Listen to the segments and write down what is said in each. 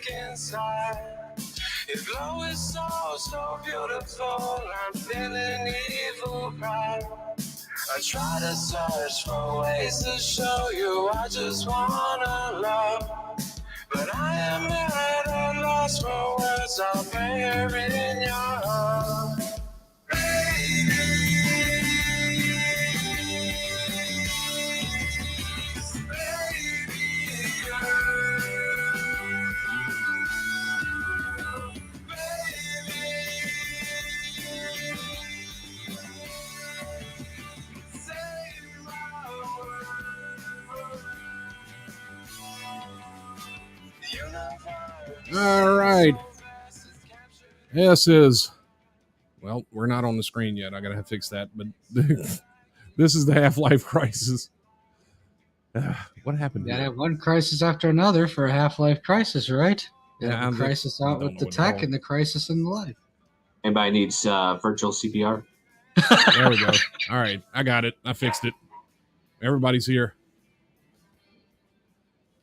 weak inside. Your glow is so beautiful. I'm feeling evil pride. I try to search for ways to show you I just wanna love. But I am at a loss for words. I'll bear it in your arms. All right. This is, well, we're not on the screen yet. I got to fix that. But this is the Half-Life Crisis. What happened? You gotta have one crisis after another for a Half-Life Crisis, right? You Yeah, have a crisis out with the tech and the crisis in the life. Anybody needs virtual CPR? There we go. All right, I got it. I fixed it. Everybody's here.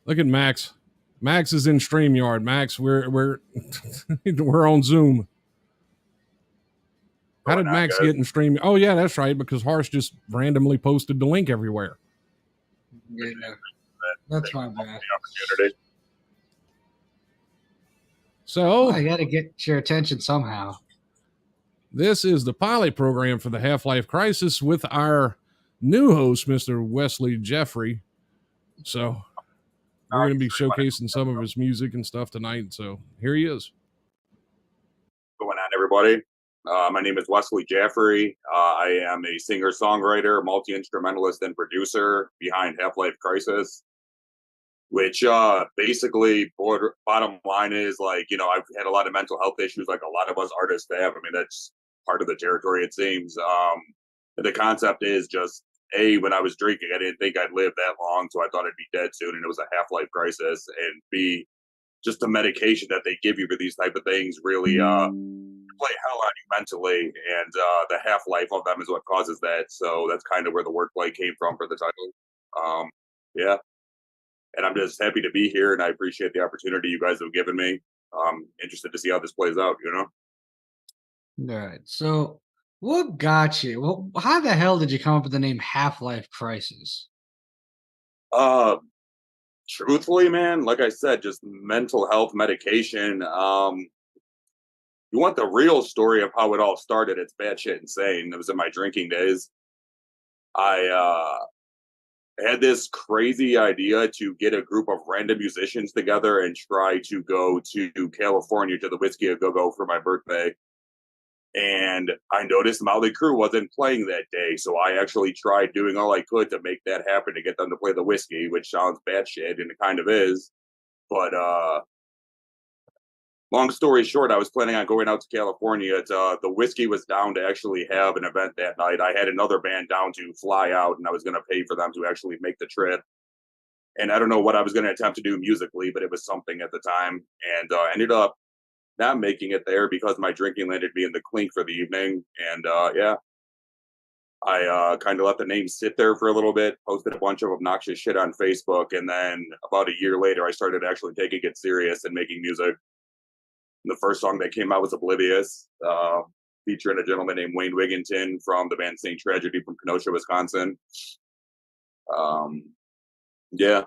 Look at Max. Max is in StreamYard. Max, we're we're on Zoom. How did Max get in Stream? Oh yeah, that's right. Because Harsh just randomly posted the link everywhere. Yeah, that's my bad. So I got to get your attention somehow. This is the pilot program for the Half-Life Crisis with our new host, Mr. Wesley Jaffray. So we're going to be showcasing some of his music and stuff tonight. So here he is. What's going on, everybody? My name is Wesley Jaffray. I am a singer-songwriter, multi-instrumentalist, and producer behind Half-Life Crisis, which basically, bottom line is, like, you know, I've had a lot of mental health issues like a lot of us artists have. I mean, that's part of the territory, it seems. The concept is just, A, when I was drinking, I didn't think I'd live that long, so I thought I'd be dead soon, and it was a half-life crisis. And B, just the medication that they give you for these type of things really play hell on you mentally, and the half-life of them is what causes that. So that's kind of where the wordplay came from for the title. Yeah. And I'm just happy to be here, and I appreciate the opportunity you guys have given me. Interested to see how this plays out, you know? All right. So what got you? Well, how the hell did you come up with the name Half-Life Crisis? Truthfully, man, like I said, just mental health medication. You want the real story of how it all started? It's batshit insane. It was in my drinking days. I had this crazy idea to get a group of random musicians together and try to go to California to the Whiskey A Go Go for my birthday. And I noticed Motley Crue wasn't playing that day, so I actually tried doing all I could to make that happen, to get them to play the Whiskey, which sounds batshit, and it kind of is. But long story short, I was planning on going out to California. The Whiskey was down to actually have an event that night. I had another band down to fly out, and I was going to pay for them to actually make the trip. And I don't know what I was going to attempt to do musically, but it was something at the time. And ended up not making it there because my drinking landed me in the clink for the evening. And yeah, I kind of let the name sit there for a little bit, posted a bunch of obnoxious shit on Facebook. And then about a year later, I started actually taking it serious and making music. The first song that came out was Oblivious, featuring a gentleman named Wayne Wigginton from the band Saint Tragedy from Kenosha, Wisconsin. Yeah,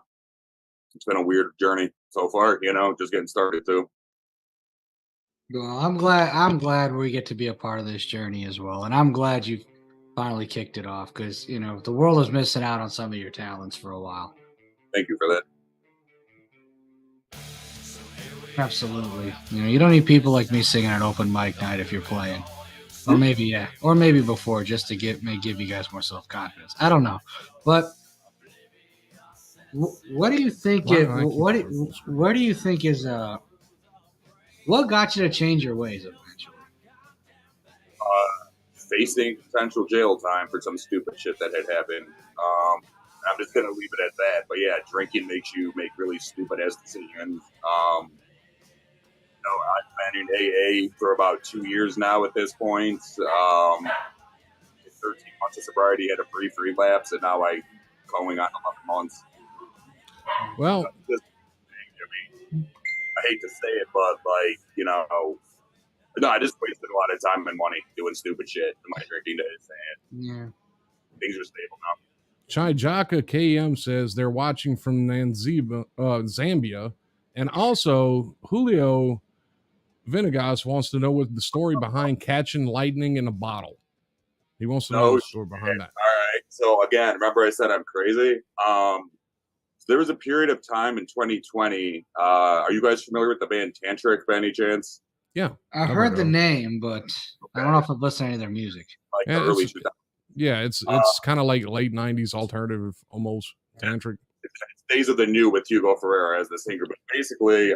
it's been a weird journey so far, you know, just getting started too. Well, I'm glad we get to be a part of this journey as well. And I'm glad you finally kicked it off, because, you know, the world is missing out on some of your talents for a while. Thank you for that. Absolutely. You know, you don't need people like me singing at open mic night if you're playing. Or maybe, yeah. Or maybe before, just to give you guys more self-confidence. I don't know. But what do you think where do you think is what got you to change your ways eventually? Facing potential jail time for some stupid shit that had happened. I'm just gonna leave it at that. But yeah, drinking makes you make really stupid ass decisions. You know, I've been in AA for about 2 years now at this point. 13 months of sobriety, had a brief relapse, and now I'm going on 11 months. Well, I hate to say it, but like, you know, no, I just wasted a lot of time and money doing stupid shit in my drinking days, and Yeah. things are stable now. Chijaka KM says they're watching from Zambia. And also, Julio Venegas wants to know what the story behind catching lightning in a bottle. He wants to know No the story shit. behind that. All right. So again, remember I said I'm crazy. So there was a period of time in 2020. Are you guys familiar with the band Tantric by any chance? Yeah. I I've heard the of them. name, but I don't know if I've listened to any of their music. Like Yeah, the early 2000s. Yeah, it's kind of like late 90s alternative, almost tantric. It's Days of the New with Hugo Ferreira as the singer. But basically,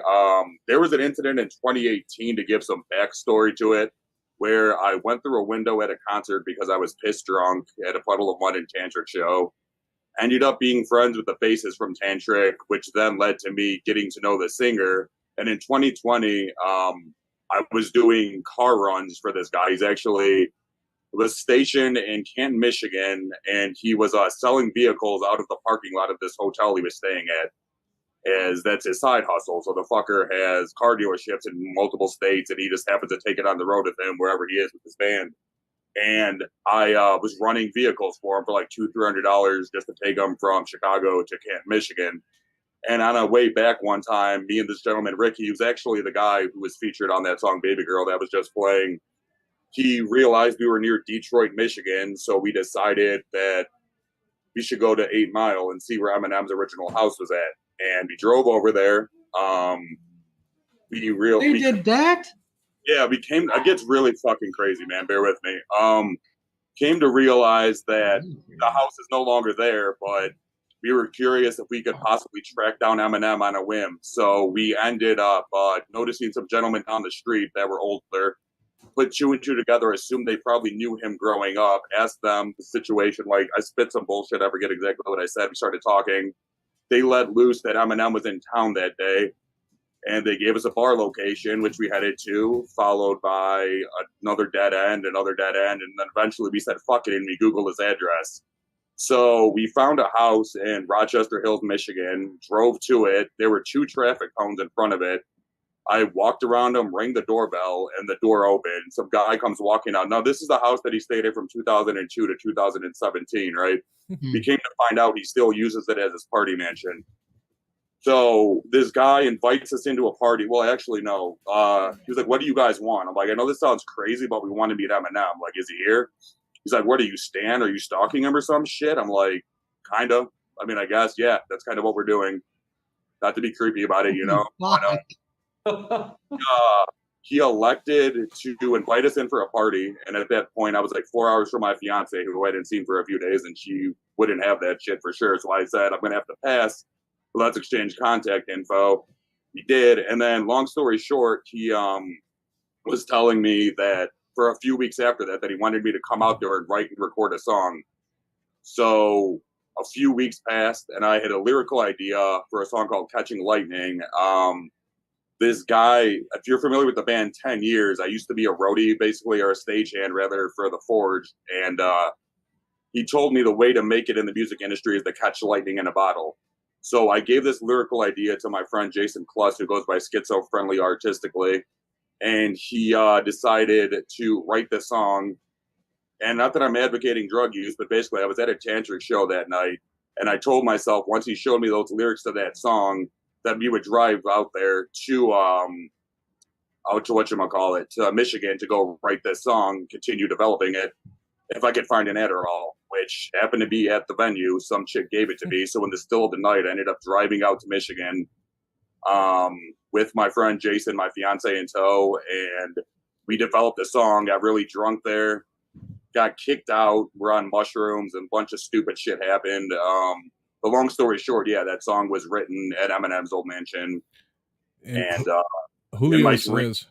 there was an incident in 2018 to give some backstory to it, where I went through a window at a concert because I was pissed drunk at a Puddle of Mud and Tantric show. Ended up being friends with the bassist from Tantric, which then led to me getting to know the singer. And in 2020, I was doing car runs for this guy. He's actually was stationed in Canton, Michigan, and he was selling vehicles out of the parking lot of this hotel he was staying at. As that's his side hustle. So the fucker has car dealerships in multiple states, and he just happens to take it on the road with him wherever he is with his band. And I was running vehicles for him for like $200-300 just to take them from Chicago to Canton, Michigan. And on our way back one time, me and this gentleman, Ricky, who's actually the guy who was featured on that song Baby Girl that was just playing, he realized we were near Detroit, Michigan, so we decided that we should go to 8 Mile and see where Eminem's original house was at. And we drove over there. They did that? Yeah, we came. It gets really fucking crazy, man. Bear with me. Came to realize that the house is no longer there, but we were curious if we could possibly track down Eminem on a whim. So we ended up noticing some gentlemen down the street that were older, put 2 and 2 together, assumed they probably knew him growing up, asked them the situation. Like, I spit some bullshit, I forget exactly what I said. We started talking. They let loose that Eminem was in town that day, and they gave us a bar location, which we headed to, followed by another dead end, and then eventually we said, fuck it, and we Googled his address. So we found a house in Rochester Hills, Michigan, drove to it. There were 2 traffic cones in front of it. I walked around them, rang the doorbell, and the door opened. Some guy comes walking out. Now, this is the house that he stayed in from 2002 to 2017, right? We came to find out he still uses it as his party mansion. So this guy invites us into a party. Well, actually, no. He was like, what do you guys want? I'm like, I know this sounds crazy, but we want to meet Eminem. Like, is he here? He's like, where do you stand? Are you stalking him or some shit? I'm like, kind of. I mean, I guess, yeah, that's kind of what we're doing. Not to be creepy about it, you know? He elected to invite us in for a party, and at that point I was like 4 hours from my fiance, who I hadn't seen for a few days, and she wouldn't have that shit for sure. So I said, I'm gonna have to pass, but let's exchange contact info. He did, and then long story short, he was telling me that for a few weeks after that he wanted me to come out there and write and record a song. So a few weeks passed, and I had a lyrical idea for a song called Catching Lightning. This guy, if you're familiar with the band 10 Years, I used to be a roadie, basically, or a stagehand, rather, for The Forge. And he told me the way to make it in the music industry is to catch lightning in a bottle. So I gave this lyrical idea to my friend Jason Kluss, who goes by Schizo Friendly artistically. And he decided to write the song. And not that I'm advocating drug use, but basically I was at a tantric show that night. And I told myself, once he showed me those lyrics to that song, that we would drive out there to to Michigan to go write this song, continue developing it. If I could find an Adderall, which happened to be at the venue, some chick gave it to me. So in the still of the night, I ended up driving out to Michigan with my friend Jason, my fiance, in tow, and we developed a song. Got really drunk there, got kicked out. We're on mushrooms, and a bunch of stupid shit happened. The long story short, yeah, that song was written at Eminem's old mansion. And Julio says,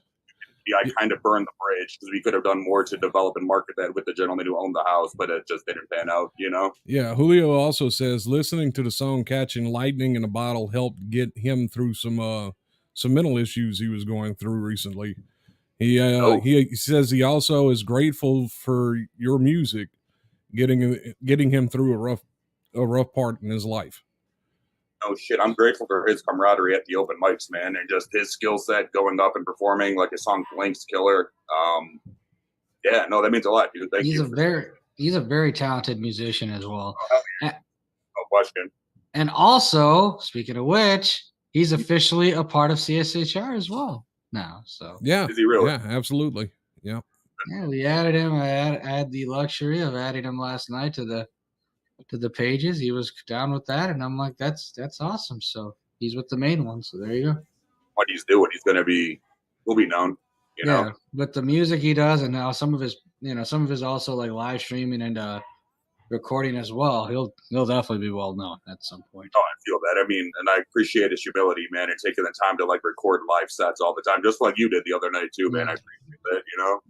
I kind of burned the bridge because we could have done more to develop and market that with the gentleman who owned the house, but it just didn't pan out, you know? Yeah, Julio also says listening to the song Catching Lightning in a Bottle helped get him through some mental issues he was going through recently. He says he also is grateful for your music getting him through a rough part in his life. No shit. I'm grateful for his camaraderie at the open mics, man, and just his skill set going up and performing like his song Blink's killer. Yeah, no, that means a lot, dude. Thank you. He's a very talented musician as well. Oh, no question. And also, speaking of which, he's officially a part of CSHR as well now. So Yeah. Is he really? Yeah, absolutely. Yeah. Yeah, we added him. I had the luxury of adding him last night to the pages. He was down with that, and I'm like, that's awesome. So he's with the main one. So there you go. What he's doing, will be known. You know? But the music he does, and now some of his also like live streaming and recording as well. He'll definitely be well known at some point. Oh, I feel that. I mean, and I appreciate his humility, man, and taking the time to like record live sets all the time, just like you did the other night too, man. I appreciate that. You know.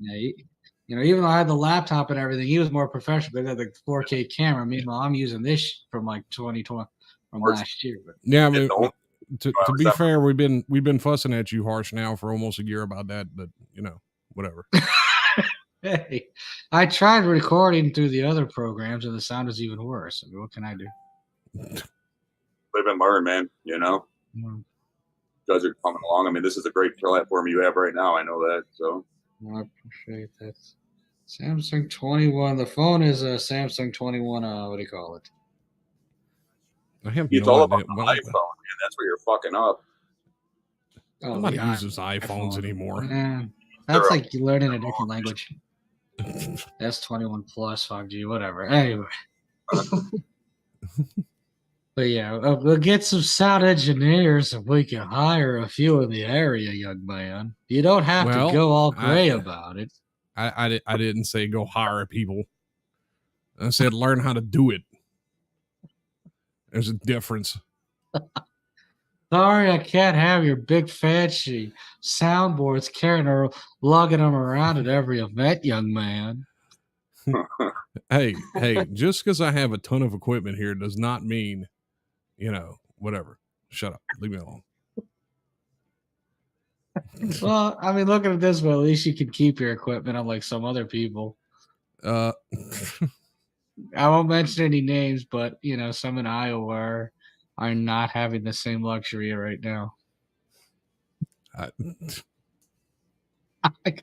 Yeah. Even though I had the laptop and everything, he was more professional. They had the 4K camera. Meanwhile, I'm using this from like 2020 from last year. But yeah, I mean, to be fair, we've been fussing at you harsh now for almost a year about that, but whatever. Hey, I tried recording through the other programs, and the sound is even worse. I mean, what can I do? Live and learn, man. You know, you guys are coming along. I mean, this is a great platform you have right now. I know that. So I appreciate that. Samsung 21. The phone is a Samsung 21. What do you call it? I have it's all about the iPhone, man. That's where you're fucking up. Nobody uses iPhones anymore. That's like learning a different language. S21 plus 5G, whatever. Anyway. But yeah, we'll get some sound engineers and we can hire a few in the area, young man. You don't have to go all gray about it. I didn't say go hire people. I said learn how to do it. There's a difference. Sorry, I can't have your big fancy soundboards carrying or lugging them around at every event, young man. Hey, just because I have a ton of equipment here does not mean, whatever. Shut up. Leave me alone. Well, I mean, look at it this way. At least you can keep your equipment, unlike some other people. I won't mention any names, but, some in Iowa are not having the same luxury right now. I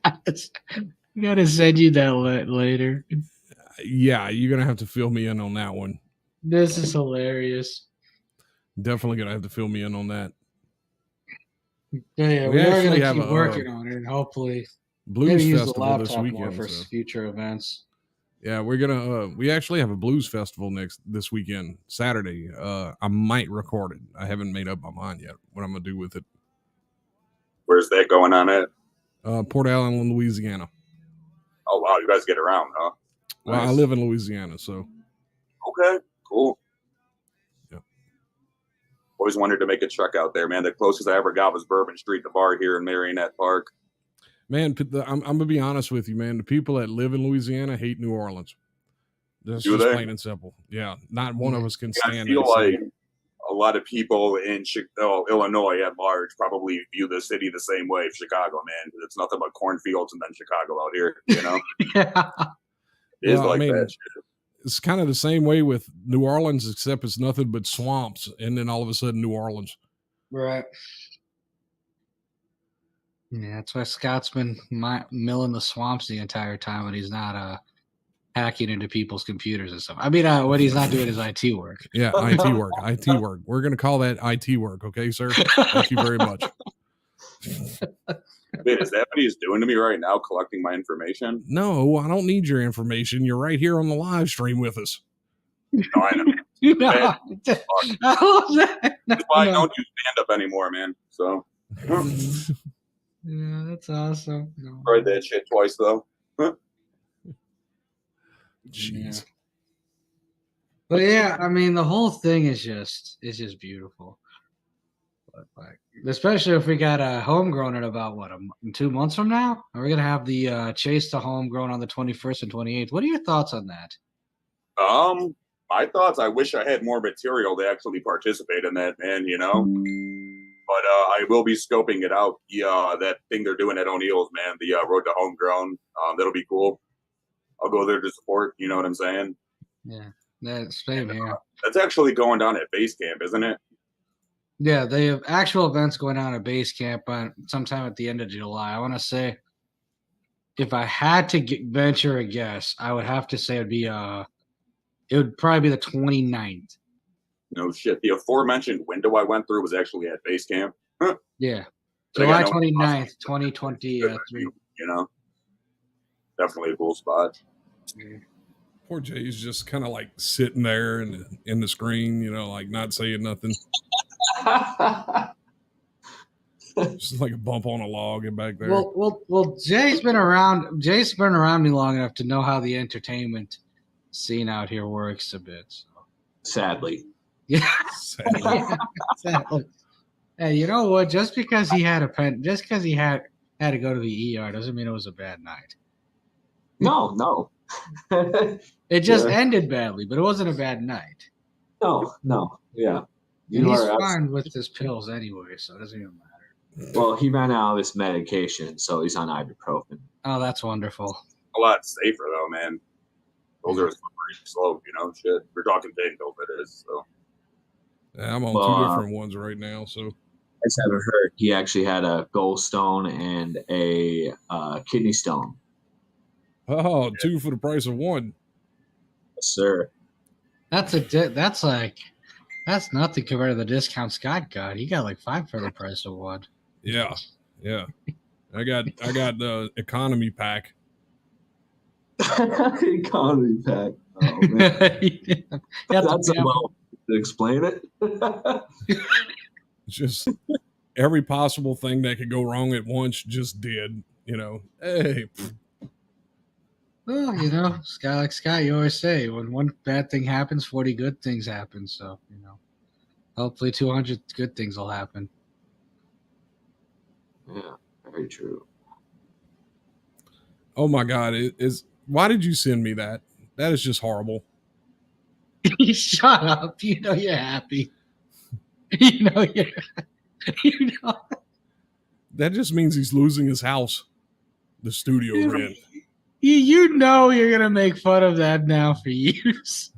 gotta send you that later. Yeah, you're gonna have to fill me in on that one. This is hilarious. Definitely gonna have to fill me in on that. Yeah, we are gonna keep working on it, and hopefully blues festival this weekend for future events. Yeah, we're gonna we actually have a blues festival this weekend, Saturday. I might record it. I haven't made up my mind yet what I'm gonna do with it. Where's that going on at? Port Allen, Louisiana. Oh wow, you guys get around, huh? Well, nice. I live in Louisiana, so. Okay, cool. Yeah. Always wanted to make a trek out there, man. The closest I ever got was Bourbon Street, the bar here in Marionette Park. Man, I'm gonna be honest with you, man. The people that live in Louisiana hate New Orleans. That's just plain and simple. Yeah, not one of us can stand it. I feel like a lot of people in Illinois at large probably view the city the same way as Chicago, man. It's nothing but cornfields and then Chicago out here, Yeah. It is that shit. It's kind of the same way with New Orleans, except it's nothing but swamps, and then all of a sudden New Orleans. Right. Yeah, that's why Scott's been milling the swamps the entire time when he's not hacking into people's computers and stuff. I mean, when he's not doing his IT work. Yeah, IT work. IT work. We're going to call that IT work, okay, sir? Thank you very much. Wait, is that what he's doing to me right now, collecting my information? No, I don't need your information. You're right here on the live stream with us. No, I know. That's why I don't do stand-up anymore, man. So... Yeah, that's awesome. No. Tried that shit twice though. Jeez. Yeah. But yeah, I mean the whole thing is just beautiful. But like, especially if we got a homegrown in about 2 months from now, are we gonna have the chase to homegrown on the 21st and 28th? What are your thoughts on that? My thoughts. I wish I had more material to actually participate in that, man. But I will be scoping it out. That thing they're doing at O'Neill's, man, the Road to Homegrown. That'll be cool. I'll go there to support. You know what I'm saying? Yeah, that's same here. That's actually going down at base camp, isn't it? Yeah, they have actual events going on at base camp on sometime at the end of July. I want to say, if I had to venture a guess, I would have to say it would probably be the 29th. No shit. The aforementioned window I went through was actually at base camp. Huh. Yeah, But I July got no 29th, animosity. 2023. You know, definitely a cool spot. Poor Jay's just kind of like sitting there in the screen, you know, like not saying nothing. Just like a bump on a log and back there. Well, Jay's been around me long enough to know how the entertainment scene out here works a bit. So. Sadly. Yeah. Sadly. Sadly. Hey, you know what? Just because he had to go to the ER doesn't mean it was a bad night. No. It just ended badly, but it wasn't a bad night. No. Yeah. And he's fine with his pills anyway, so it doesn't even matter. Well, he ran out of his medication, so he's on ibuprofen. Oh, that's wonderful. A lot safer though, man. Those are pretty slow, you know. Shit, we're talking painkillers. It is so. Yeah, I'm on two different ones right now, so. I just haven't heard. He actually had a gallstone and a kidney stone. Oh, two for the price of one. Yes, sir. That's nothing compared to the discount Scott got. He got like 5 for the price of one. Yeah. I got the economy pack. Economy pack. Oh, man. That's a well to explain it. Just every possible thing that could go wrong at once just did. You know, hey. Well, you know, Scott, you always say when one bad thing happens, 40 good things happen. So, you know, hopefully 200 good things will happen. Yeah, very true. Oh my God. Why did you send me that? That is just horrible. Shut up. You know you're happy. That just means he's losing his house. The studio rent. You know you're gonna make fun of that now for years.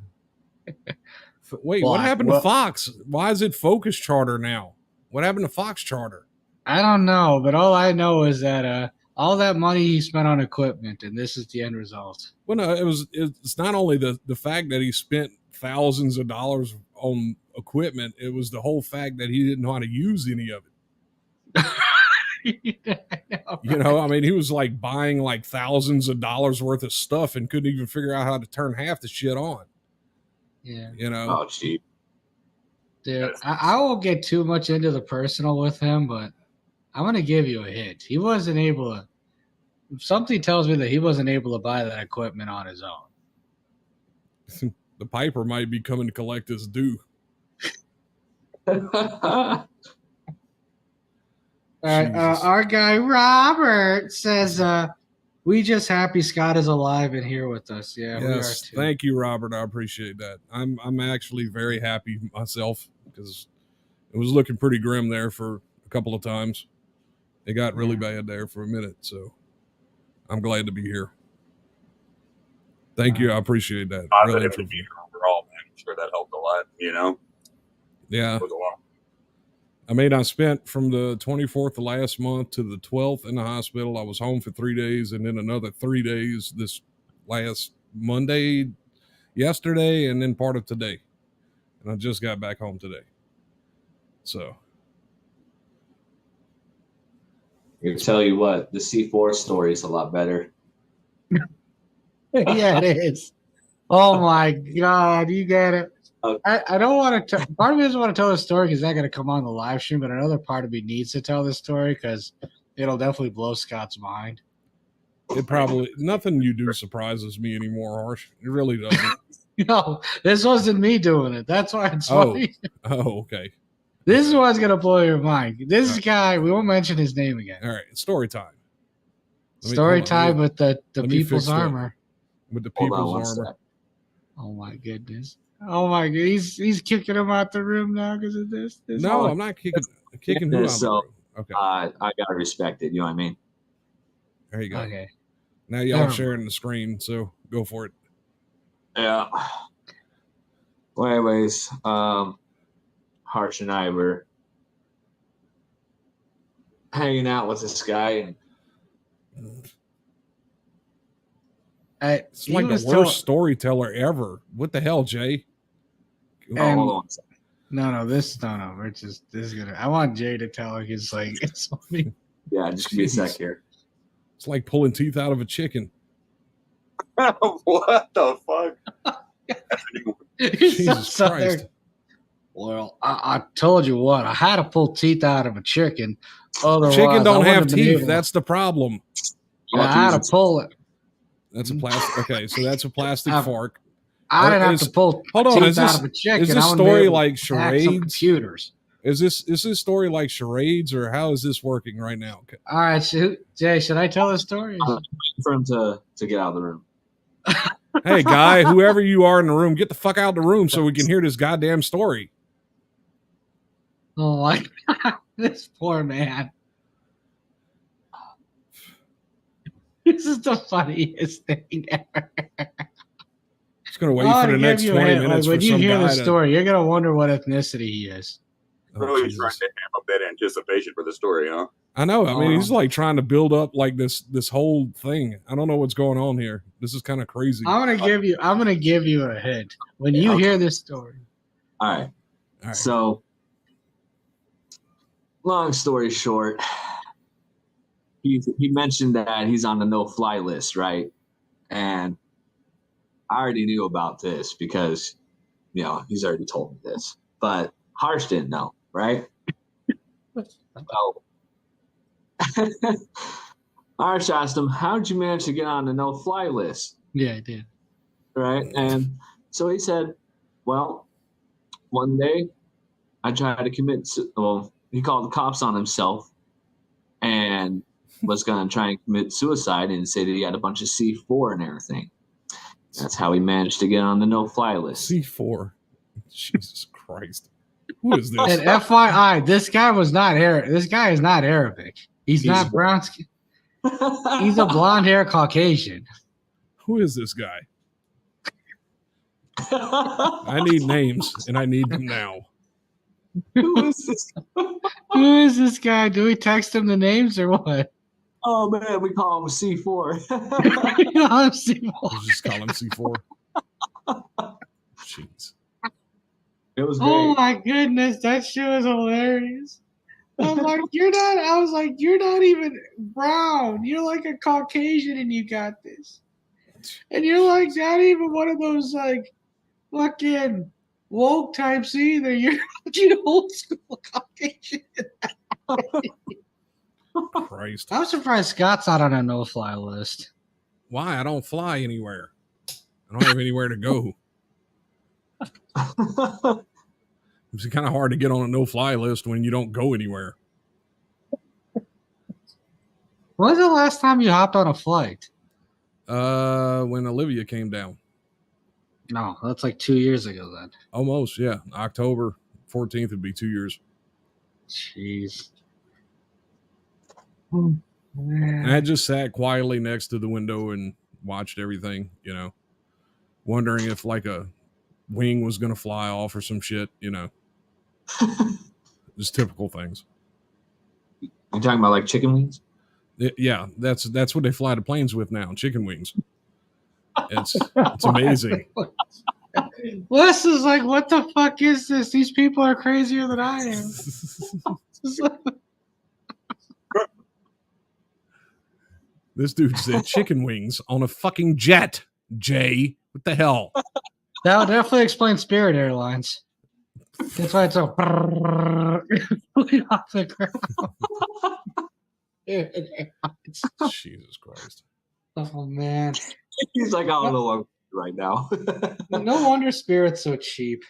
Wait, what happened to Fox? Why is it Focus Charter now? What happened to Fox Charter? I don't know, but all I know is that all that money he spent on equipment, and this is the end result. Well, no, it's not only the fact that he spent thousands of dollars on equipment. It was the whole fact that he didn't know how to use any of it. You know, I mean, he was like buying like thousands of dollars worth of stuff and couldn't even figure out how to turn half the shit on. Yeah. You know? Oh, gee. Dude, I won't get too much into the personal with him, but I'm going to give you a hint. He wasn't able to. Something tells me that he wasn't able to buy that equipment on his own. The Piper might be coming to collect his due. Our guy Robert says, "We just happy Scott is alive and here with us." Yeah, yes, we are too. Thank you, Robert. I appreciate that. I'm actually very happy myself because it was looking pretty grim there for a couple of times. It got really bad there for a minute, so I'm glad to be here. Thank you. I appreciate that. Really to be here overall, man. I'm sure that helped a lot. You know. Yeah. It was a lot. I mean, I spent from the 24th of last month to the 12th in the hospital. I was home for 3 days and then another 3 days this last Monday, yesterday, and then part of today. And I just got back home today. So. I tell you what, the C4 story is a lot better. Yeah, it is. Oh my God, you get it. I don't want to. Part of me doesn't want to tell this story because it's not going to come on the live stream, but another part of me needs to tell this story because it'll definitely blow Scott's mind. It probably nothing you do surprises me anymore, Harsh. It really doesn't. No, this wasn't me doing it. That's why it's funny. Oh, okay. This is what's going to blow your mind. This guy, we won't mention his name again. All right, story time. Story time with the people's armor. With the people's armor. Oh my goodness. Oh my god, he's kicking him out the room now because of this. No, I'm not kicking who out the room. Okay. I gotta respect it. You know what I mean? There you go. Okay. Now y'all sharing the screen, so go for it. Yeah. Well, anyways, Harsh and I were hanging out with this guy, and It's like the worst storyteller ever. What the hell, Jay? hold on. No, this is gonna. I want Jay to tell her. He's like, it's funny. Yeah, just give me a sec here. It's like pulling teeth out of a chicken. What the fuck? Jesus Christ. Well, I told you what. I had to pull teeth out of a chicken. Otherwise, Chicken don't have been teeth. able- That's the problem. I had to pull it. That's a plastic. Okay, so that's a plastic fork. I didn't have to pull Hold on, teeth out of a chicken. is this I wouldn't be story able like to hack some charades? computers. Is this story like charades, or how is this working right now? Okay. All right, so, Jay, should I tell the story? For him to get out of the room. Hey, guy, whoever you are in the room, get the fuck out of the room so we can hear this goddamn story. Oh my God, this poor man. This is the funniest thing ever. Just gonna wait for the next 20 minutes. When for you some hear guy the story, you're gonna wonder what ethnicity he is. Really Jesus. trying to have up that anticipation for the story, huh? I know. I mean, he's like trying to build up like this whole thing. I don't know what's going on here. This is kind of crazy. I'm gonna give you a hint when you hear this story. All right. So, long story short, he mentioned that he's on the no-fly list, right? And I already knew about this because, he's already told me this. But Harsh didn't know, right? So, Harsh asked him, how did you manage to get on the no-fly list? Yeah, I did. Right? And so he said, well, one day I tried to he called the cops on himself and was going to try and commit suicide and say that he had a bunch of C4 and everything. That's how he managed to get on the no-fly list. C4. Jesus Christ. Who is this? And FYI, this guy is not Arabic. He's not brown skin. He's a blonde hair Caucasian. Who is this guy? I need names, and I need them now. Who is this? Who is this guy? Do we text him the names or what? Oh, man, we call him C4. Let's just call him C4. Jeez. It was great. Oh my goodness, that shit was hilarious. I'm like, you're not even brown. You're like a Caucasian and you got this. And you're like not even one of those like fucking woke types either. You're old school Caucasian. Christ. I'm surprised Scott's not on a no-fly list. Why? I don't fly anywhere. I don't have anywhere to go. It's kind of hard to get on a no-fly list when you don't go anywhere. When's the last time you hopped on a flight? When Olivia came down. No, that's like 2 years ago then. Almost, yeah. October 14th would be 2 years. Jeez. And I just sat quietly next to the window and watched everything, wondering if like a wing was going to fly off or some shit, just typical things. You talking about like chicken wings? Yeah, that's what they fly the planes with now, chicken wings. It's amazing. Wes is like, what the fuck is this? These people are crazier than I am. This dude said chicken wings on a fucking jet, Jay. What the hell? That would definitely explain Spirit Airlines. That's why it's so off the ground. Jesus Christ. Oh man. He's like, I don't know what right now. No wonder Spirit's so cheap.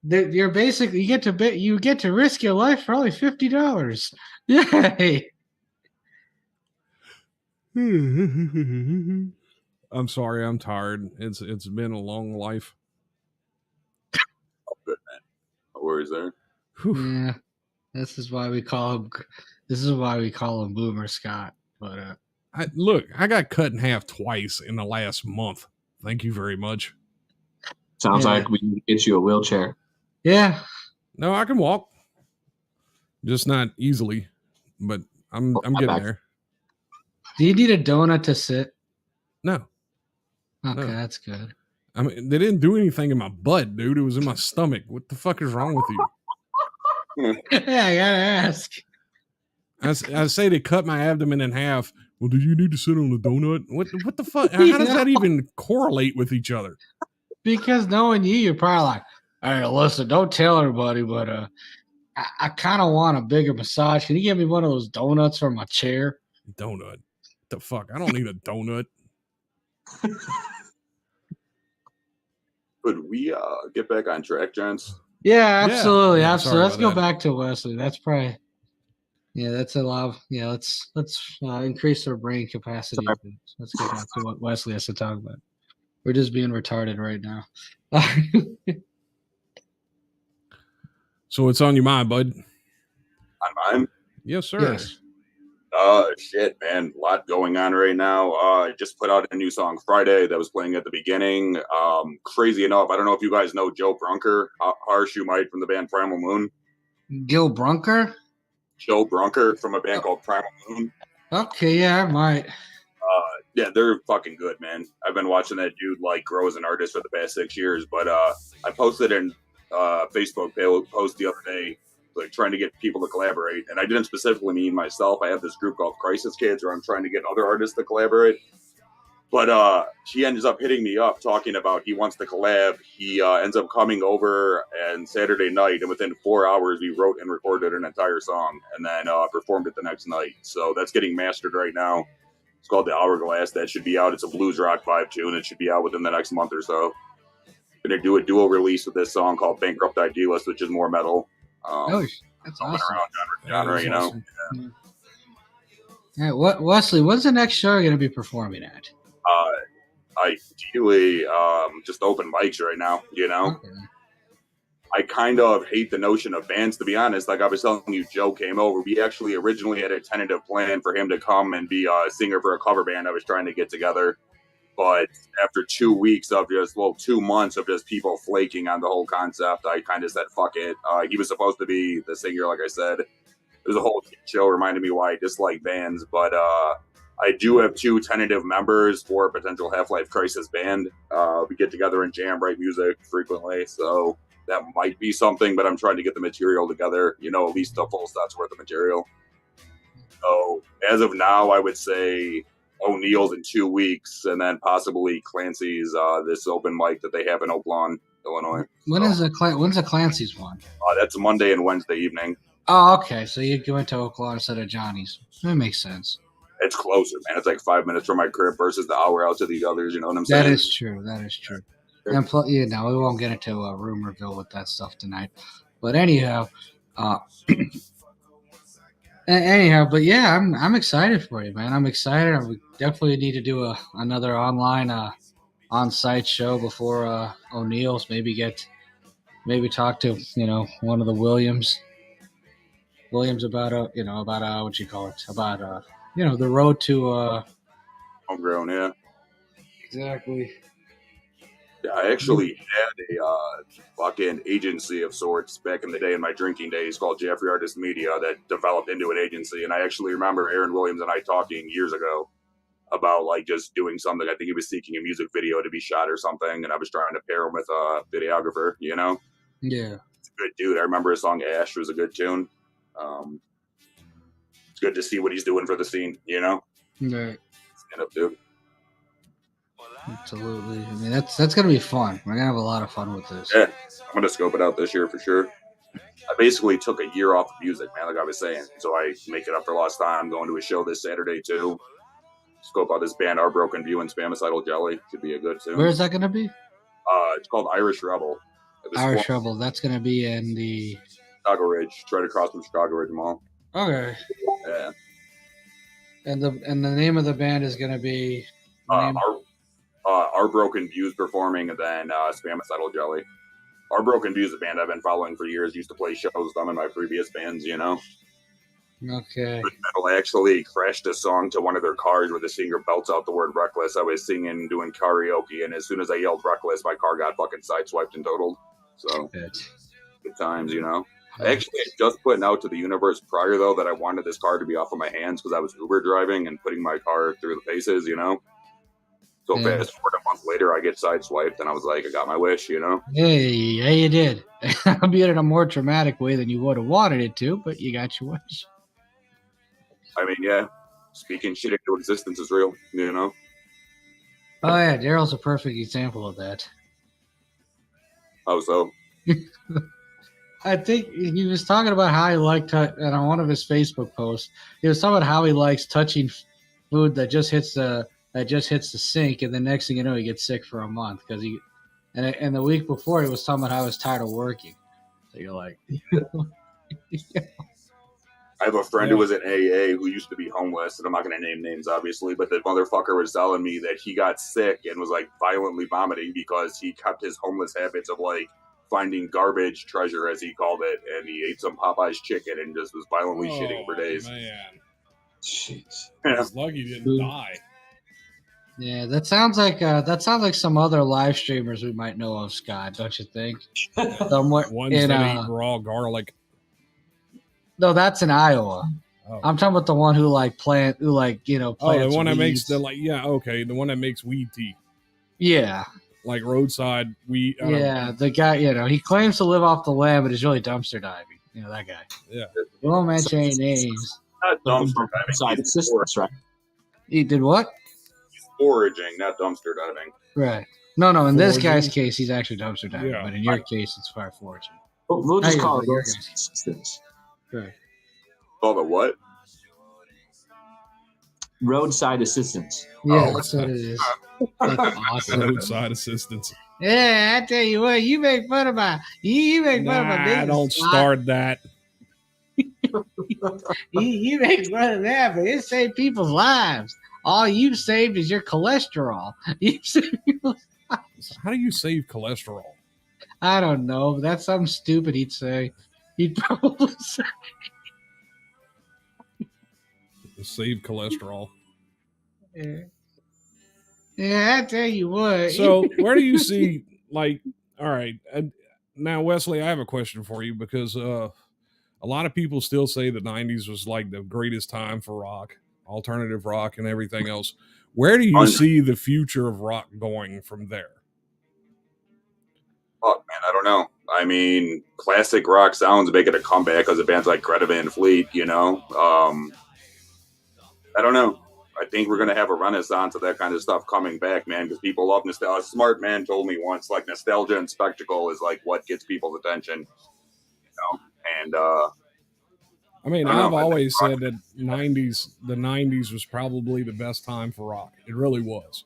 You're basically you get to risk your life for only $50. Yay. I'm sorry, I'm tired. It's been a long life. Oh, good, man. No worries there. Yeah. This is why we call him Boomer Scott. But I got cut in half twice in the last month. Thank you very much. Sounds like we can get you a wheelchair. yeah. No, I can walk. Just not easily. But I'm getting there. Do you need a donut to sit? No. Okay, No. that's good. I mean, they didn't do anything in my butt, dude. It was in my stomach. What the fuck is wrong with you? Yeah, I gotta ask. I say they cut my abdomen in half. Well, do you need to sit on a donut? What the fuck? How does that even correlate with each other? Because knowing you're probably like, hey, listen, don't tell everybody, but I kind of want a bigger massage. Can you give me one of those donuts from my chair? Donut. What the fuck? I don't need a donut. Could we get back on track, gents? Yeah, absolutely. Yeah, Absolutely. Let's sorry go about that. back to Wesley. That's probably, yeah, that's a lot. Yeah, let's increase our brain capacity. Sorry. Let's get back to what Wesley has to talk about. We're just being retarded right now. So what's on your mind, bud? On mine? Yes, sir. Yes. Shit, man. A lot going on right now. I just put out a new song Friday that was playing at the beginning. Crazy enough, I don't know if you guys know Joe Brunker, Harsh, you might, from the band Primal Moon. Gil Brunker? Joe Brunker from a band called Primal Moon. Okay, yeah, I might. Yeah, they're fucking good, man. I've been watching that dude like grow as an artist for the past 6 years. But I posted in Facebook post the other day, like trying to get people to collaborate, and I didn't specifically mean myself. I have this group called Crisis Kids, where I'm trying to get other artists to collaborate. But he ends up hitting me up talking about he wants to collab. He ends up coming over and Saturday night, and within 4 hours, we wrote and recorded an entire song, and then performed it the next night. So that's getting mastered right now. It's called The Hourglass. That should be out. It's a blues rock vibe tune. It should be out within the next month or so. Gonna do a duo release with this song called Bankrupt Idealist, which is more metal. That's awesome. Around genre, you know. Awesome. Yeah, Wesley, when's the next show you're going to be performing at? Ideally, just open mics right now, you know. Okay. I kind of hate the notion of bands, to be honest. Like I was telling you, Joe came over. We actually originally had a tentative plan for him to come and be a singer for a cover band I was trying to get together. But after 2 weeks of 2 months of just people flaking on the whole concept, I kind of said, fuck it. He was supposed to be the singer, like I said. There's a whole show reminding me why I dislike bands. But I do have 2 tentative members for a potential Half-Life Crisis band. We get together and jam, write music frequently. So that might be something, but I'm trying to get the material together, you know, at least a full set's worth of material. So as of now, I would say O'Neill's in 2 weeks, and then possibly Clancy's this open mic that they have in Oaklawn, Illinois. When's the Clancy's one? That's Monday and Wednesday evening. Oh, okay. So you went to Oaklawn instead of Johnny's. That makes sense. It's closer, man. It's like 5 minutes from my crib versus the hour out to the others. You know what I'm saying? That is true. And we won't get into Rumorville with that stuff tonight. But anyhow, but yeah, I'm excited for you, man. I'm excited. We definitely need to do another online on-site show before O'Neill's. Maybe talk to one of the Williams about what you call it, about the road to homegrown. Yeah, exactly. Yeah, I actually had a fucking agency of sorts back in the day in my drinking days called Jaffray Artist Media that developed into an agency. And I actually remember Aaron Williams and I talking years ago about like just doing something. I think he was seeking a music video to be shot or something. And I was trying to pair him with a videographer, you know? Yeah. It's a good dude. I remember his song Ash was a good tune. It's good to see what he's doing for the scene, you know? Right. Stand up, dude. Absolutely. I mean, that's going to be fun. We're going to have a lot of fun with this. Yeah, I'm going to scope it out this year for sure. I basically took a year off of music, man, like I was saying. So I make it up for lost time. Going to a show this Saturday, too. Scope out this band, Our Broken View and Spamicidal Jelly. Should be a good tune. Where is that going to be? It's called Irish Rebel. Irish Rebel. That's going to be in the Chicago Ridge, right across from Chicago Ridge Mall. Okay. Yeah. And the name of the band is going to be Our Broken Views performing, and then Spamicidal Jelly. Our Broken Views, a band I've been following for years. Used to play shows with them in my previous bands, you know. Okay. Metal actually crashed a song to one of their cars where the singer belts out the word reckless. I was singing, doing karaoke, and as soon as I yelled reckless, my car got fucking sideswiped and totaled. So, good times, you know. Actually, I just putting out to the universe prior, though, that I wanted this car to be off of my hands because I was Uber driving and putting my car through the paces, you know? So fast forward a month later, I get sideswiped, and I was like, I got my wish, you know? Hey, yeah, you did. Albeit in a more dramatic way than you would have wanted it to, but you got your wish. I mean, yeah, speaking shit into existence is real, you know? Oh, yeah, Daryl's a perfect example of that. How so? I think he was talking about how he liked, and on one of his Facebook posts, he was talking about how he likes touching food that just hits the sink, and the next thing you know, he gets sick for a month because he. And the week before, he was talking about how he was tired of working. So you're like, I have a friend who was in AA who used to be homeless, and I'm not going to name names, obviously, but the motherfucker was telling me that he got sick and was like violently vomiting because he kept his homeless habits of like finding garbage treasure, as he called it, and he ate some Popeye's chicken and just was violently shitting for days. Man, Jeez. he's lucky he didn't die. yeah, that sounds like some other live streamers we might know of, Scott. Don't you think? Somewhere Ones that eat raw garlic. No, that's in Iowa. Oh. I'm talking about the one who plants the one that makes weeds. the one that makes weed tea, Yeah, like roadside weed. yeah. The guy, he claims to live off the land, but is really dumpster diving. That guy. Yeah. We won't mention any names. Not dumpster diving. He's Assistance, right? He did what? foraging, not dumpster diving. Right. No. In this Foraging? guy's case, he's actually dumpster diving, Yeah. but in your case, it's fire foraging. We'll just Hey, call it you're road assistance. Right. Call the what? Roadside assistance. Yeah, that's what it is. That's awesome. Roadside assistance. Yeah, I tell you what, you make fun of my business. Don't start that. You make fun of that, but it saved people's lives. All you've saved is your cholesterol. You've saved people's lives. How do you save cholesterol? I don't know. That's something stupid he'd say. He'd probably say. Save cholesterol. Yeah, I tell you what. So where do you see, all right, now Wesley, I have a question for you because a lot of people still say the 90s was like the greatest time for rock, alternative rock and everything else. Where do you see the future of rock going from there? Oh man, I don't know. I mean, classic rock sounds making a comeback because of bands like Greta Van Fleet, I don't know. I think we're going to have a renaissance of that kind of stuff coming back, man, because people love nostalgia. A smart man told me once, like, nostalgia and spectacle is like what gets people's attention, and I mean, I've always said that the 90s was probably the best time for rock. It really was.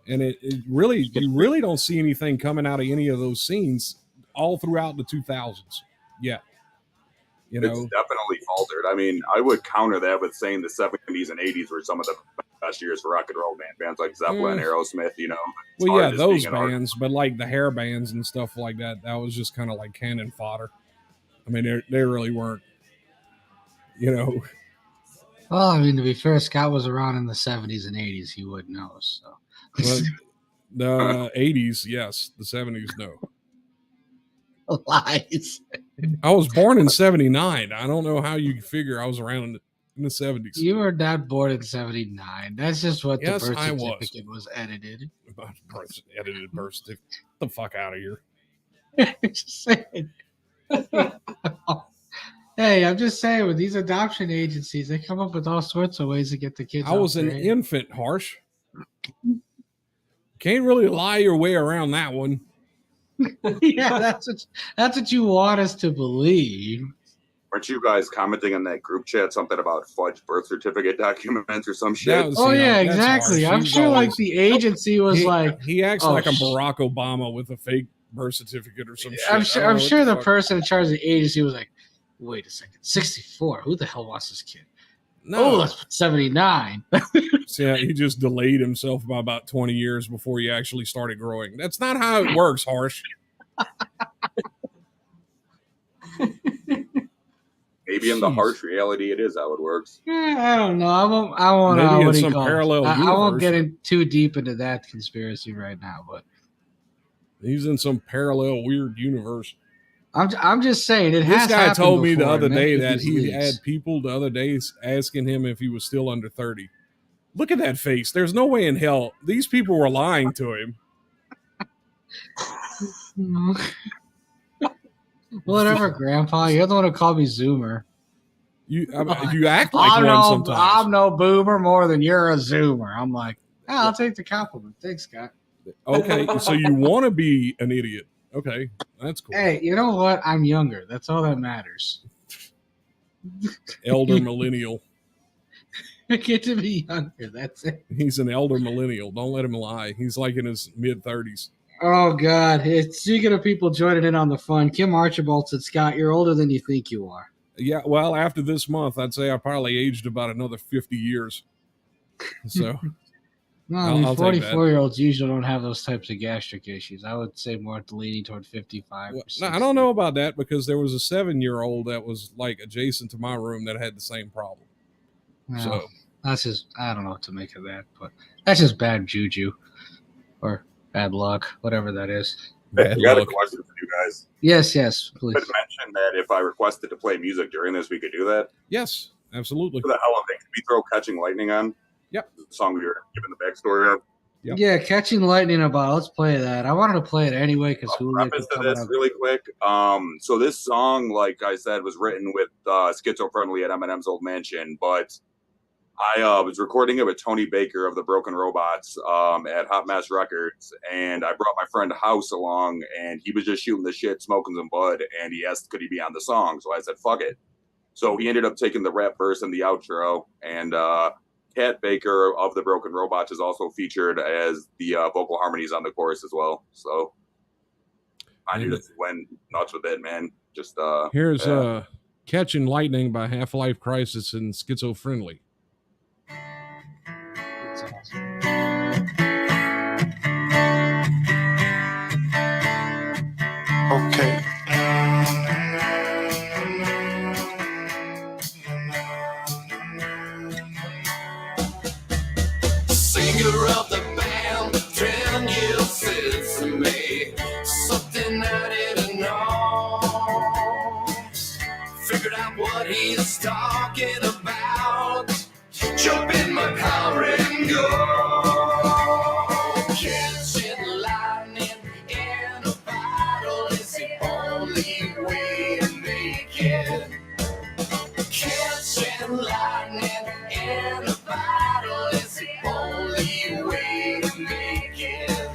And you really don't see anything coming out of any of those scenes all throughout the 2000s yet. It's definitely faltered. I mean, I would counter that with saying the 70s and 80s were some of the best years for rock and roll, man. Bands like Zeppelin, Aerosmith, Well, yeah, those bands, but like the hair bands and stuff like that, that was just kind of like cannon fodder. I mean, they really weren't, Well, I mean, to be fair, Scott was around in the 70s and 80s. He would know, so. Well, the 80s, yes. The 70s, no. Lies. I was born in 79. I don't know how you figure I was around in the 70s. You were not born in 79. That's just what the birth certificate was edited. Edited birth certificate. Get the fuck out of here. Just saying. Hey, I'm just saying, with these adoption agencies, they come up with all sorts of ways to get the kids. I was an infant, Harsh. Can't really lie your way around that one. Yeah, that's what you want us to believe. Weren't you guys commenting on that group chat something about fudge birth certificate documents or some shit? Exactly. I'm sure the agency was he acts like a Barack Obama with a fake birth certificate or some shit. I'm sure the person in charge of the agency was like, wait a second, 64. Who the hell wants this kid? No, that's 79. So yeah, he just delayed himself by about 20 years before he actually started growing. That's not how it works, Harsh. Maybe in the harsh reality, it is how it works. I don't know. I won't. Maybe in some parallel universe. I won't get too deep into that conspiracy right now, but he's in some parallel weird universe. I'm just saying it This has guy happened told me the before other in day many that of these he leagues. had people the other day asking him if he was still under 30. Look at that face. There's no way in hell these people were lying to him. Whatever, Grandpa. You're the one who called me Zoomer. You act like one sometimes. I'm no boomer more than you're a Zoomer. I'm like, I'll take the compliment. Thanks, Scott. Okay, so you want to be an idiot. Okay, that's cool. Hey, you know what? I'm younger. That's all that matters. Elder millennial. I get to be younger. That's it. He's an elder millennial. Don't let him lie. He's like in his mid-30s. Oh, God. Speaking of people joining in on the fun, Kim Archibald said, Scott, you're older than you think you are. Yeah, well, after this month, I'd say I probably aged about another 50 years. So, No, I mean, I'll take that. 44-year-olds usually don't have those types of gastric issues. I would say more leaning toward 55. Well, no, I don't know about that because there was a 7-year-old that was like adjacent to my room that had the same problem. Well, So that's just, I don't know what to make of that, but that's just bad juju or bad luck, whatever that is. bad You got a luck. question for you guys. Yes, You please. had mentioned that if I requested to play music during this, we could do that. Yes, absolutely. For the hell of it, can we throw Catching Lightning on? Yep. The song we were giving the backstory of. Yep. Yeah, Catching Lightning about. Let's play that. I wanted to play it anyway because I'll preface to this really quick. So this song, like I said, was written with Schizophrenic at Eminem's old mansion, but I was recording it with Tony Baker of the Broken Robots at Hot Mess Records, and I brought my friend House along, and he was just shooting the shit, smoking some bud, and he asked could he be on the song, so I said fuck it. So he ended up taking the rap verse and the outro, and Kat Baker of the Broken Robots is also featured as the vocal harmonies on the chorus as well. So I just went nuts with it, man. Just Here's Catching Lightning by Half-Life Crisis and Schizophrenic. Okay. Singer of the band, 10 years since to me, something I didn't know. Figured out what he's talking about. Jump in my car and go. Catching lightning in a bottle is the only way to make it. Catching lightning in a bottle is the only way to make it.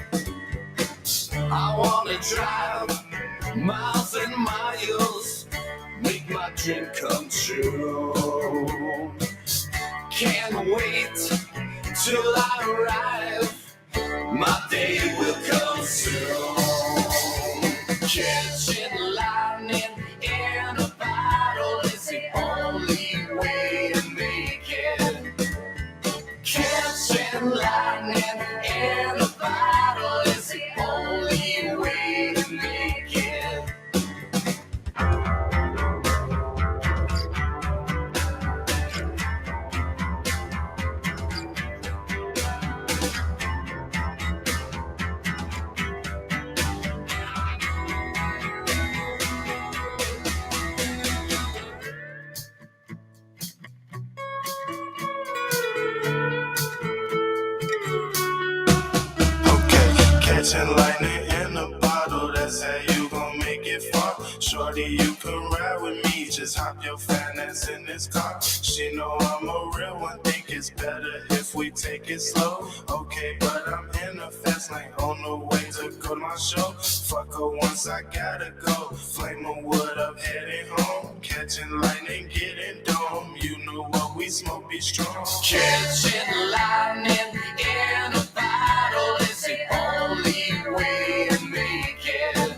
I wanna drive miles and miles, make my dream come true. Can't wait till I arrive, my day will come soon. Catching lightning in a bottle is the only way to make it. Catching lightning in a bottle is the only way to make it. Okay, catching lightning in a bottle, that's how you gon' make it far. Shorty, you can ride with me, just hop your fat ass in this car. She know I'm a real one, think it's better if we take it slow. Okay, but I'm in a fast lane, on the way to go to my show. Fuck her once, I gotta go. Flame of wood up, heading home. Catching lightning, getting dome. You know what we smoke, be strong. Catching lightning in a bottle is the only way to make it.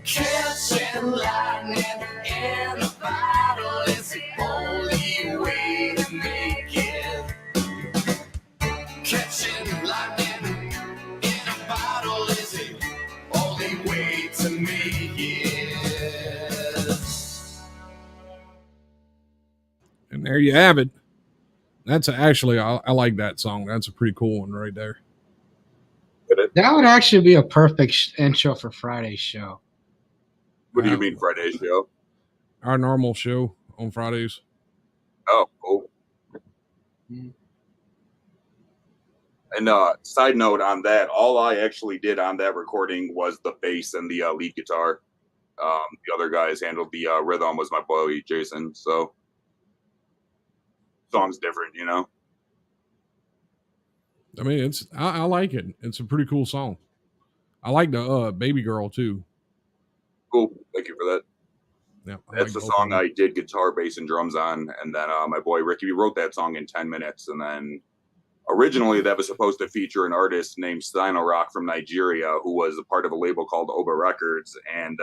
Catching lightning in a bottle is the only way to make it. Catching lightning in a bottle is the only way to make it. And there you have it. That's actually, I like that song. That's a pretty cool one right there. That would actually be a perfect intro for Friday's show. What do you mean Friday show? Our normal show on Fridays. Oh, cool. And side note on that, all I actually did on that recording was the bass and the lead guitar. The other guys handled the rhythm, was my boy Jason. So song's different, you know. I mean, I like it. It's a pretty cool song. I like the Baby Girl too. Cool. Thank you for that. Yeah, that's the song I did guitar, bass, and drums on. And then my boy Ricky wrote that song in 10 minutes. And then originally that was supposed to feature an artist named Steino Rock from Nigeria, who was a part of a label called Oba Records. And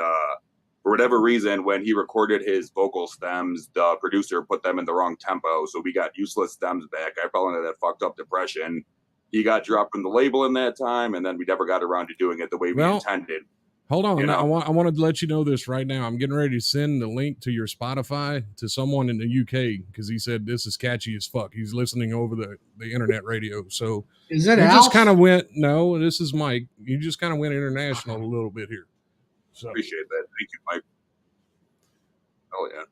for whatever reason, when he recorded his vocal stems, the producer put them in the wrong tempo. So we got useless stems back. I fell into that fucked up depression. He got dropped from the label in that time, and then we never got around to doing it the way we intended. Hold on. I want to let you know this right now. I'm getting ready to send the link to your Spotify to someone in the UK because he said this is catchy as fuck. He's listening over the internet radio. So is it Alf? Just kind of went, no, this is Mike. You just kind of went international a little bit here. So appreciate that. Thank you, Mike. Oh, yeah.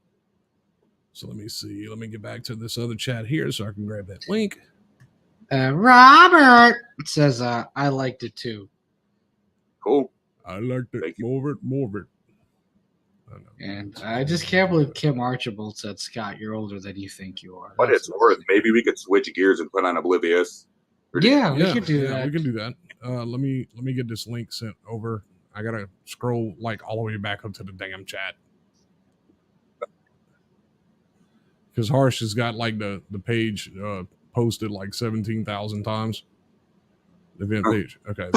So let me see. Let me get back to this other chat here so I can grab that link. Robert says, I liked it too. Cool. I liked it. Move it. And I just can't believe Kim Archibald said, Scott, you're older than you think you are. But it's worth. Maybe we could switch gears and put on Oblivious. Yeah, we could do that. We can do that. Let me get this link sent over. I gotta scroll like all the way back up to the damn chat. Because Harsh has got like the page posted like 17,000 times. The event page. Okay.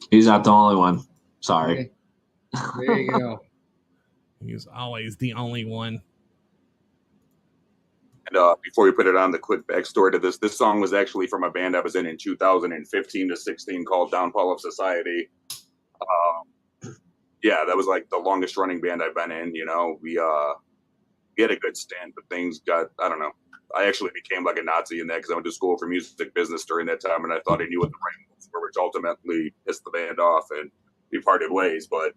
He's not the only one. Sorry. There you go. He's always the only one. And before we put it on, the quick backstory to this song was actually from a band I was in 2015 to 16 called Downfall of Society. Yeah, that was like the longest running band I've been in. You know, we had a good stand, but things got, I don't know. I actually became like a Nazi in that because I went to school for music business during that time, and I thought I knew what the right moves were, which ultimately pissed the band off, and we parted ways. But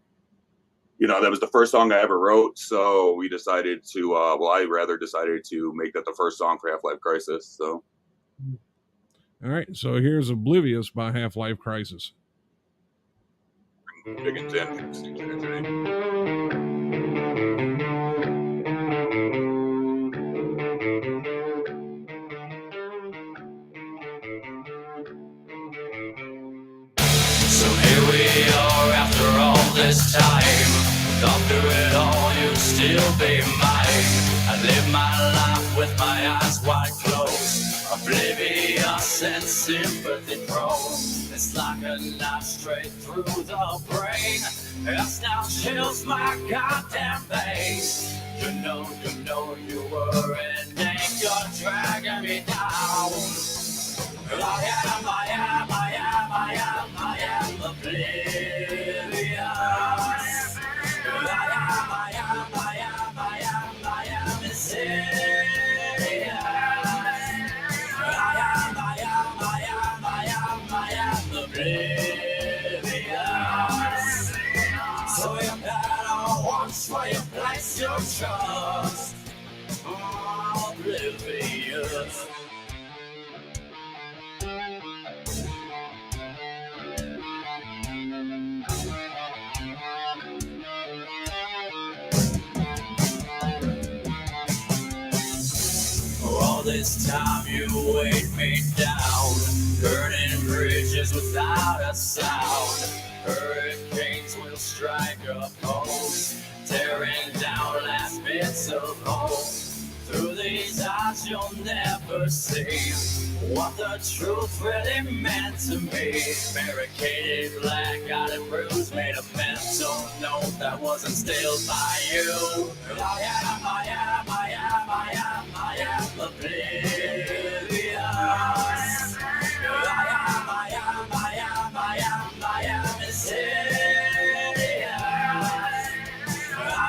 you know, that was the first song I ever wrote, so we decided to. I rather decided to make that the first song for Half-Life Crisis. So, all right. So here's "Oblivious" by Half-Life Crisis. Big and Zen. This time, after it all, you'll still be mine. I live my life with my eyes wide closed, oblivious and sympathy prone. It's like a knife straight through the brain. It now chills my goddamn veins. You know you were in danger, dragging me down. I am oblivious. I am insidious. I am oblivious. So you better watch where you place your trust. Oblivious. This time you weighed me down, burning bridges without a sound. Hurricanes will strike a post, tearing down last bits of hope. Through these eyes you'll never see what the truth really meant to me. Barricaded, black-eyed and bruised, made a mental note that wasn't stilled by you. I am oblivious. I am insidious. I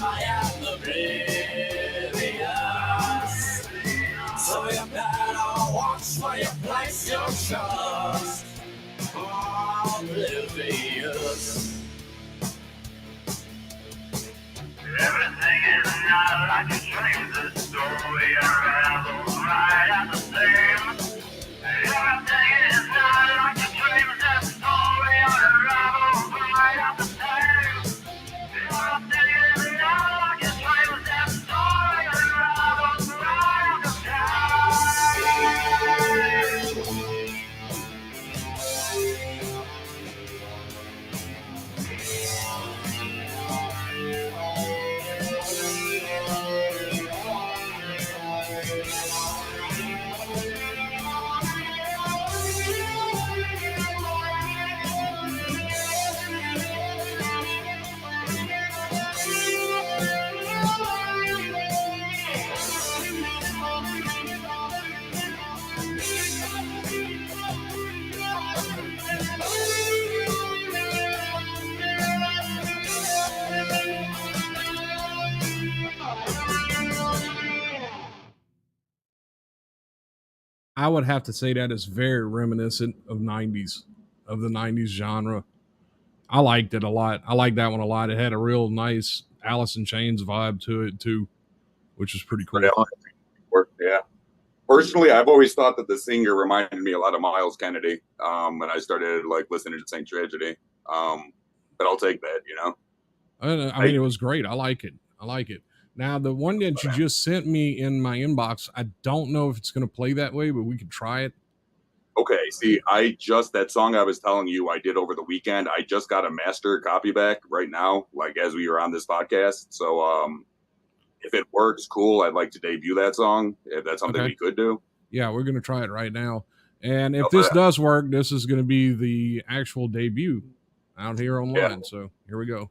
am oblivious. So you better watch where you place your trust. I would have to say that is very reminiscent of the 90s genre. I liked it a lot. I liked that one a lot. It had a real nice Alice in Chains vibe to it too, which was pretty cool. Yeah. Personally, I've always thought that the singer reminded me a lot of Miles Kennedy when I started like listening to Saint Tragedy. But I'll take that, you know. I mean, it was great. I like it. I like it. Now, the one that you just sent me in my inbox, I don't know if it's going to play that way, but we could try it. Okay, see, that song I was telling you I did over the weekend, I just got a master copy back right now, like as we were on this podcast. So if it works, cool. I'd like to debut that song, if that's something we could do. Yeah, we're going to try it right now. And if this does work, this is going to be the actual debut out here online. Yeah. So here we go.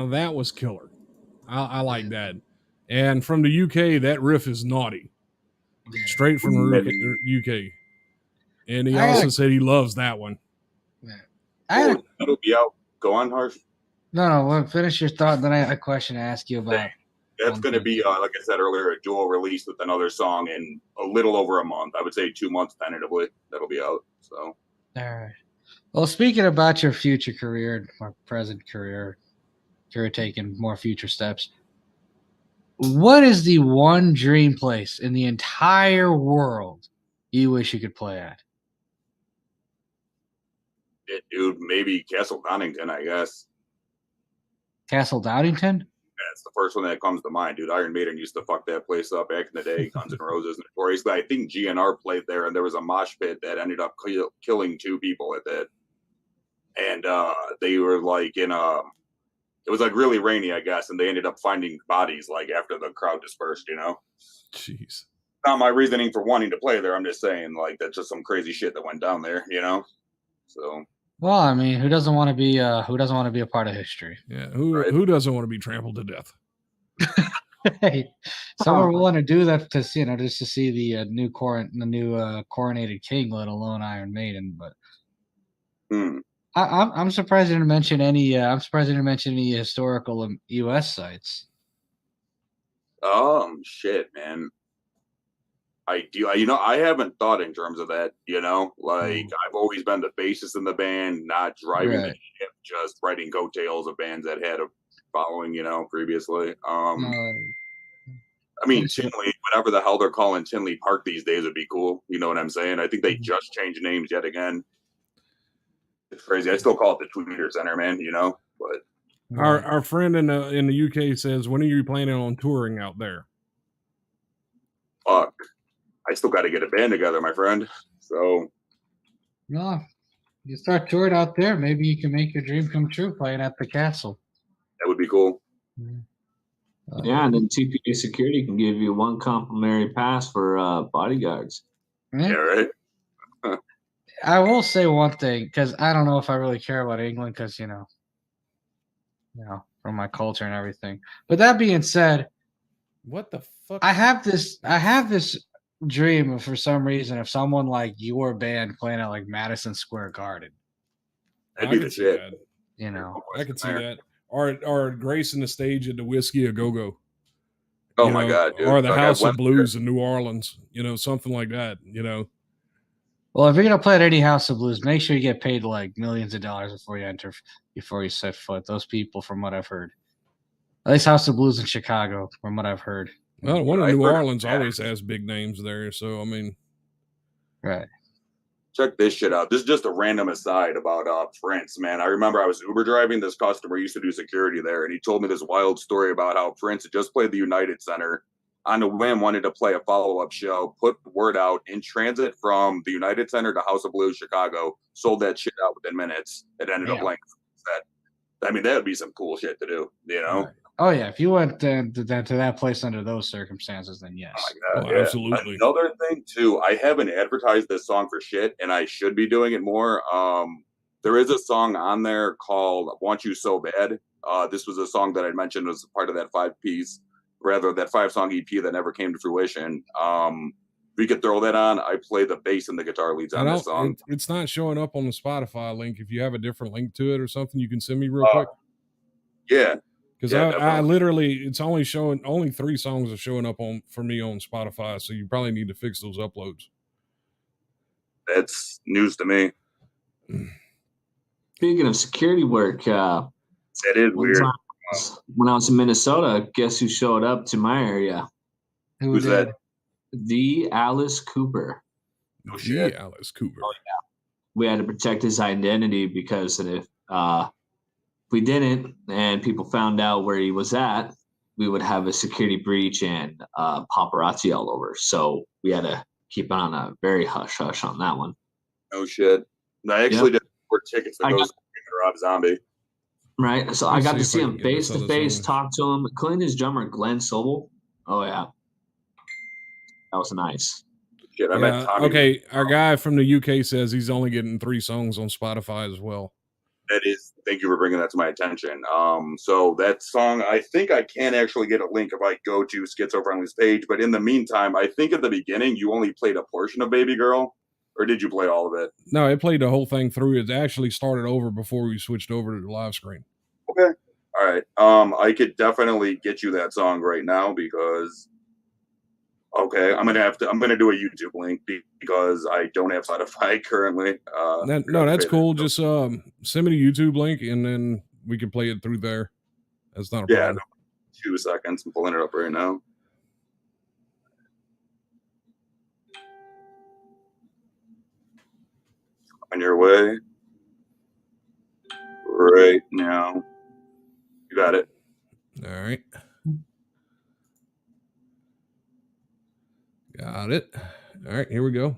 Now that was killer. I like that. And from the UK, that riff is naughty. Straight from the UK. And he also said he loves that one. It'll be out. Go on, Harsh. No, finish your thought. Then I had a question to ask you about. That's going to be, like I said earlier, a dual release with another song in a little over a month. I would say 2 months tentatively. That'll be out. So. All right. Well, speaking about your future career or present career, you're taking more future steps. What is the one dream place in the entire world you wish you could play at? Dude, maybe Castle Donington, I guess. Castle Downington? That's the first one that comes to mind, dude. Iron Maiden used to fuck that place up back in the day. Guns N' Roses, notoriously. I think GNR played there, and there was a mosh pit that ended up killing 2 people at that. And they were like in a... It was like really rainy, I guess, and they ended up finding bodies like after the crowd dispersed, you know? Jeez. Not my reasoning for wanting to play there. I'm just saying, like, that's just some crazy shit that went down there, you know? So... Well, I mean, who doesn't want to be a part of history? Yeah, who doesn't want to be trampled to death? Hey, some are willing to do that to just to see the new coronated king, let alone Iron Maiden. But I'm surprised you didn't mention any. I'm surprised you didn't mention any historical U.S. sites. Shit, man. I haven't thought in terms of that, you know, like I've always been the bassist in the band, not driving the ship, just writing coattails of bands that had a following, you know, previously. I mean, Tinley, whatever the hell they're calling Tinley Park these days would be cool. You know what I'm saying? I think they just changed names yet again. It's crazy. I still call it the Tweeter Center, man, you know, but our friend in the UK says, when are you planning on touring out there? Fuck. I still got to get a band together, my friend. So, no, you start touring out there. Maybe you can make your dream come true playing at the castle. That would be cool. Yeah, and then TPA Security can give you 1 complimentary pass for bodyguards. Yeah, right. I will say one thing, because I don't know if I really care about England, because you know, from my culture and everything. But that being said, what the fuck? I have this dream of, for some reason, of someone like your band playing at like Madison Square Garden. That'd be the shit. You know, I could see that. Or gracing the stage at the Whiskey a Go-Go. Oh my God, dude. Or the House of Blues in New Orleans. You know, something like that, you know. Well, if you're gonna play at any House of Blues, make sure you get paid like millions of dollars before you set foot. Those people, from what I've heard. At least House of Blues in Chicago, from what I've heard. Well, one in New Orleans always has big names there, so I mean, right. Check this shit out. This is just a random aside about Prince, man. I remember I was Uber driving. This customer used to do security there, and he told me this wild story about how Prince had just played the United Center. On a whim, wanted to play a follow-up show, put the word out in transit from the United Center to House of Blues, Chicago, sold that shit out within minutes. It ended up playing that. I mean, that would be some cool shit to do, you know? Right. Oh, yeah. If you went to that place under those circumstances, then yes. Oh my God, absolutely. Another thing, too, I haven't advertised this song for shit, and I should be doing it more. There is a song on there called Want You So Bad. This was a song that I mentioned was part of that 5-song EP that never came to fruition. We could throw that on. I play the bass and the guitar leads on this song. It's not showing up on the Spotify link. If you have a different link to it or something, you can send me real quick. Yeah. Because I literally, it's only 3 songs are showing up for me on Spotify. So you probably need to fix those uploads. That's news to me. Speaking of security work, that is weird. When I was in Minnesota, guess who showed up to my area? Who's that? The Alice Cooper. No shit. Alice Cooper. Oh, yeah. We had to protect his identity because if we didn't and people found out where he was at, we would have a security breach and paparazzi all over. So we had to keep on a very hush-hush on that one. No shit. I actually did work tickets to go see Rob Zombie. Right. So I got to see him face to face, talk to him, including his drummer, Glenn Sobel. Oh, yeah. That was nice. Shit, I met Tommy. Okay, our guy from the UK says he's only getting 3 songs on Spotify as well. That is thank you for bringing that to my attention. So that song, I think I can actually get a link if I go to Schizo-Friendly's page. But in the meantime, I think at the beginning you only played a portion of Baby Girl, or did you play all of it? No, it played the whole thing through. It actually started over before we switched over to the live screen. Okay. All right. I could definitely get you that song right now because. Okay, I'm gonna do a YouTube link because I don't have Spotify currently. No, that's cool. Just send me the YouTube link and then we can play it through there. That's not a problem. No, 2 seconds. I'm pulling it up right now. On your way. Right now. You got it. All right. Got it. All right, here we go.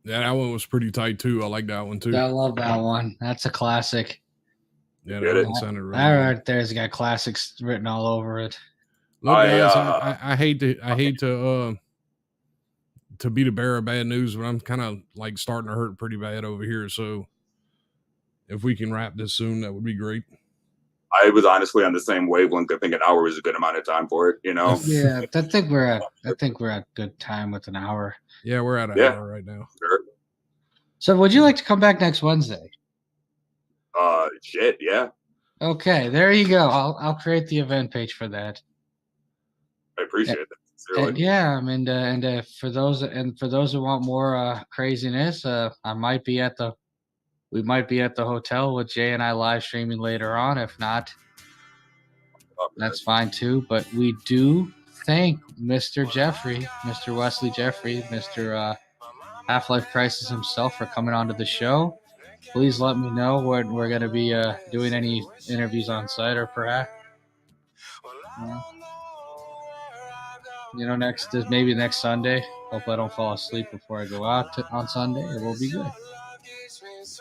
Yeah, that one was pretty tight too. I like that one too. I love that one. That's a classic. Yeah, that one sounded really good. Right there's got classics written all over it. Look, guys, I hate to be the bearer of bad news, but I'm kind of like starting to hurt pretty bad over here. So if we can wrap this soon, that would be great. I was honestly on the same wavelength. I think an hour is a good amount of time for it, you know? Yeah, I think we're at good time with an hour. Yeah, we're at an hour right now. Sure. So would you like to come back next Wednesday? Shit, yeah. Okay, there you go. I'll create the event page for that. I appreciate that. Sincerely. Yeah, I mean, for those who want more craziness, we might be at the hotel with Jay and I live streaming later on. If not, that's fine too. But we do thank Mr. Jeffrey, Mr. Wesley Jeffrey, Mr. Half-Life Crisis himself for coming onto the show. Please let me know when we're going to be doing any interviews on site or perhaps, maybe next Sunday. Hope I don't fall asleep before I go out on Sunday. It will be good.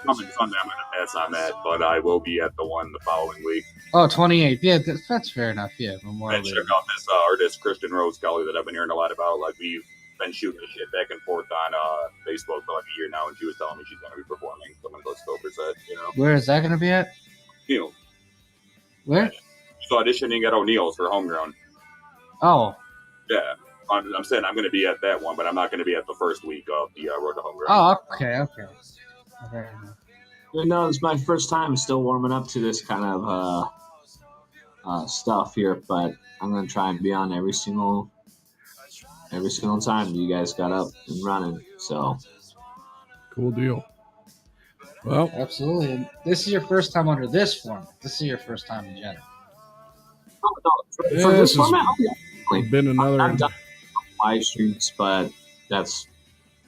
Coming Sunday, I'm going to pass on that, but I will be at the one the following week. Oh, 28th. Yeah, that's fair enough. Yeah, And Memorial Day. check out this artist, Christian Rose Kelly, that I've been hearing a lot about. Like, we've been shooting this shit back and forth on Facebook for like a year now, and she was telling me she's going to be performing. So I'm going to go scope her set, you know. Where is that going to be at? Neil. Where? She's auditioning at O'Neill's for Homegrown. Oh. Yeah. I'm saying I'm going to be at that one, but I'm not going to be at the first week of the Road to Homegrown. Oh, okay. No, it's my first time still warming up to this kind of stuff here, but I'm going to try and be on every single time you guys got up and running. So Cool deal. Well, absolutely. And this is your first time under this format. This is your first time in general. for this this has format, been another. I've done live streams, but that's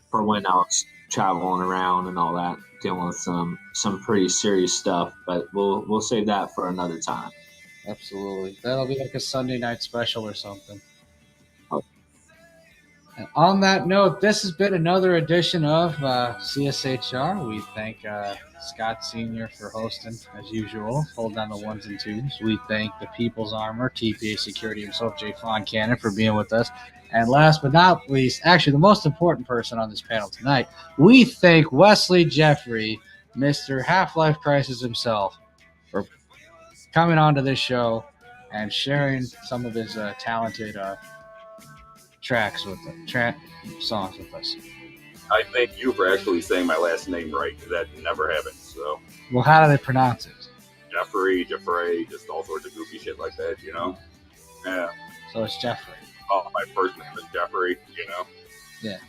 for when I was traveling around and all that, dealing with some pretty serious stuff. But we'll save that for another time. Absolutely. That'll be like a Sunday night special or something. Oh. And on that note, this has been another edition of CSHR. We thank Scott Sr. for hosting, as usual, hold down the ones and twos. We thank the People's Armor, TPA Security himself, Jay Foncannon, for being with us. And last but not least, actually the most important person on this panel tonight, we thank Wesley Jaffray, Mr. Half-Life Crisis himself, for coming onto this show and sharing some of his talented tracks with us, songs with us. I thank you for actually saying my last name right, because that never happened. So, well, how do they pronounce it? Jaffray, just all sorts of goofy shit like that, you know? Yeah. So it's Jaffray. Oh, my first name is Jeffrey, you know? Yeah.